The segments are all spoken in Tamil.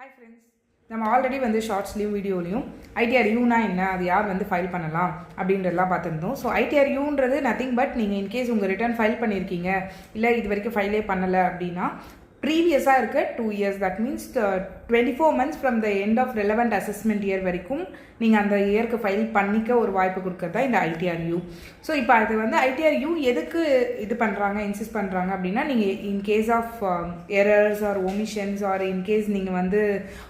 ஹாய் ஃப்ரெண்ட்ஸ், நம்ம ஆல்ரெடி வந்து ஷார்ட்ஸ்லையும் வீடியோலையும் ஐடிஆர் யூனா என்ன, அது யார் வந்து ஃபைல் பண்ணலாம் அப்படின்றதெல்லாம் பார்த்துருந்தோம். ஸோ ஐடிஆர் யூன்றது நத்திங் பட் நீங்கள் இன்கேஸ் உங்கள் ரிட்டர்ன் ஃபைல் பண்ணியிருக்கீங்க, இல்லை இது வரைக்கும் ஃபைலே பண்ணலை அப்படின்னா ப்ரீவியஸாக இருக்க 2 years, that means 24 months from the end of relevant assessment year வரைக்கும் நீங்கள் அந்த இயருக்கு ஃபைல் பண்ணிக்க ஒரு வாய்ப்பு கொடுக்கறது தான் இந்த ஐடிஆர்யூ. ஸோ இப்போ அது வந்து ஐடிஆர்யூ எதுக்கு இது பண்ணுறாங்க, இன்சிஸ்ட் பண்ணுறாங்க அப்படின்னா, நீங்கள் in case of errors or omissions or in case நீங்கள் வந்து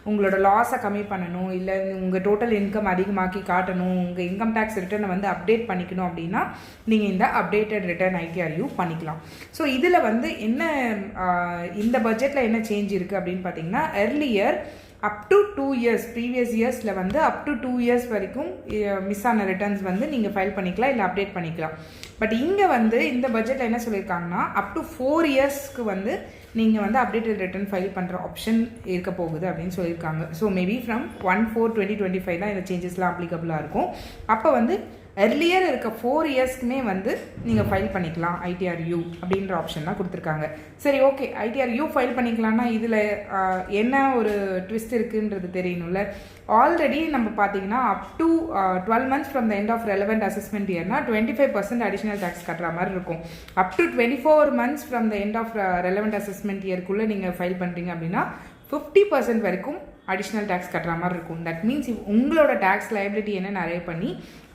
உங்களோட லாஸை கம்மி பண்ணணும், இல்லை உங்கள் டோட்டல் இன்கம் அதிகமாக்கி காட்டணும், உங்கள் இன்கம் டேக்ஸ் ரிட்டர்னை வந்து அப்டேட் பண்ணிக்கணும் அப்படின்னா நீங்கள் இந்த அப்டேட்டட் ரிட்டர்ன் ஐடிஆர்யூ பண்ணிக்கலாம். ஸோ இதில் வந்து என்ன இந்த பட்ஜெட்டில் என்ன சேஞ்ச் இருக்குது அப்படின்னு பார்த்தீங்கன்னா, earlier up to 2 years previous இயர்ஸில் வந்து அப் டு 2 years வரைக்கும் மிஸ் ஆன ரிட்டர்ன்ஸ் வந்து நீங்கள் ஃபைல் பண்ணிக்கலாம், இல்லை அப்டேட் பண்ணிக்கலாம். பட் இங்கே வந்து இந்த பட்ஜெட்டில் என்ன சொல்லியிருக்காங்கன்னா, அப் டு 4 yearsக்கு வந்து நீங்கள் வந்து அப்டேட்டட் ரிட்டர்ன் ஃபைல் பண்ணுற ஆப்ஷன் இருக்க போகுது அப்படின்னு சொல்லியிருக்காங்க. ஸோ மேபி ஃப்ரம் 1/4/2025 தான் இந்த சேஞ்சஸ்லாம் அப்ளிகபிளாக இருக்கும். அப்போ வந்து எர்லியர் இருக்க 4 yearsக்குமே வந்து நீங்கள் ஃபைல் பண்ணிக்கலாம் ஐடிஆர்யூ அப்படின்ற ஆப்ஷன் தான் கொடுத்துருக்காங்க. சரி, ஓகே, ஐடிஆர்யூ ஃபைல் பண்ணிக்கலாம்னா இதில் என்ன ஒரு ட்விஸ்ட் இருக்குன்றது தெரியணும்ல. ஆல்ரெடி நம்ம பார்த்தீங்கன்னா up to 12 months from the end of relevant assessment இயர்னா 25% அடிஷனல் டேக்ஸ் கட்டுற மாதிரி இருக்கும். Up to 24 months from the end of relevant assessment இயர்க்குள்ளே நீங்கள் ஃபைல் பண்ணுறீங்க அப்படின்னா 50% வரைக்கும் அடிஷ்னல் டேக்ஸ் கட்டுற மாதிரி இருக்கும். தட் மீன்ஸ் உங்களோட டேக்ஸ் லைபிலிட்டி என்ன நிறைய பண்ணி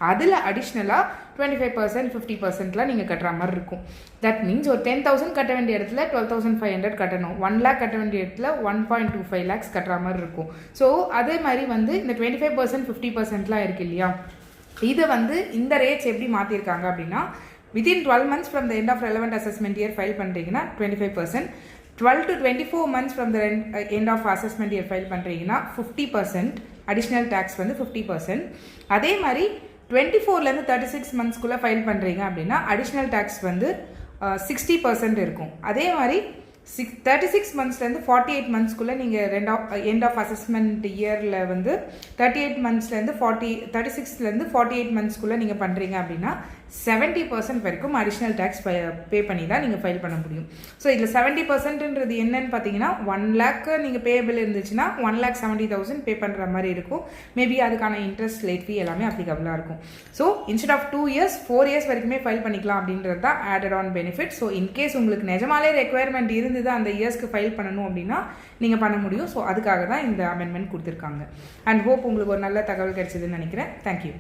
அதில் அடிஷ்னலாக 25% 50%லாம் நீங்கள் கட்டுற மாதிரி இருக்கும். தட் மீன்ஸ் ஒரு 10,000 கட்ட வேண்டிய இடத்துல 12,500 கட்டணும், 1 lakh கட்ட வேண்டிய இடத்துல 1.25 lakhs கட்டுற மாதிரி இருக்கும். ஸோ அதே மாதிரி வந்து இந்த 25% 50%லாம் இருக்குது இல்லையா, இதை வந்து இந்த ரேட்ஸ் எப்படி மாற்றிருக்காங்க அப்படின்னா, within 12 months from the end of relevant assessment year file பண்ணுறீங்கன்னா 25%, 12 to 24 months from the end of assessment year file பண்ணுறீங்கன்னா 50%, அடிஷ்னல் டேக்ஸ் வந்து 50%. அதே மாதிரி 24லேருந்து 36 monthsக்குள்ளே ஃபைல் பண்ணுறீங்க அப்படின்னா அடிஷ்னல் டேக்ஸ் வந்து 60% இருக்கும். அதே மாதிரி 36 monthsலேருந்து 48 monthsக்குள்ளே நீங்கள் எண்ட் ஆஃப் அசஸ்மெண்ட் இயரில் வந்து 38 monthsலேருந்து 36லேருந்து 48 monthsக்குள்ளே நீங்கள் பண்ணுறீங்க அப்படின்னா 70% வரைக்கும் அடிஷ்னல் டேக்ஸ் பே பண்ணி தான் நீங்கள் ஃபைல் பண்ண முடியும். ஸோ இதில் 70%ன்றது என்னன்னு பார்த்தீங்கன்னா, 1 lakh நீங்கள் பேபிள் இருந்துச்சுன்னா 1,70,000 பே பண்ணுற மாதிரி இருக்கும். மேபி அதுக்கான இன்ட்ரெஸ்ட், லேட் ஃபீ எல்லாமே அப்ளிகபிளாக இருக்கும். So instead of 2 years 4 years வரைக்குமே ஃபைல் பண்ணிக்கலாம் அப்படின்றது தான் added on benefit. So in case உங்களுக்கு நிஜமாலே ரெக்குயர்மெண்ட் இருந்தது அந்த இயர்ஸ்க்கு ஃபைல் பண்ணணும் அப்படின்னா நீங்கள் பண்ண முடியும். ஸோ அதுக்காக தான் இந்த அமெண்ட்மெண்ட் கொடுத்துருக்காங்க. அண்ட் ஹோப் உங்களுக்கு ஒரு நல்ல தகவல் கிடைச்சதுன்னு நினைக்கிறேன். தேங்க்யூ.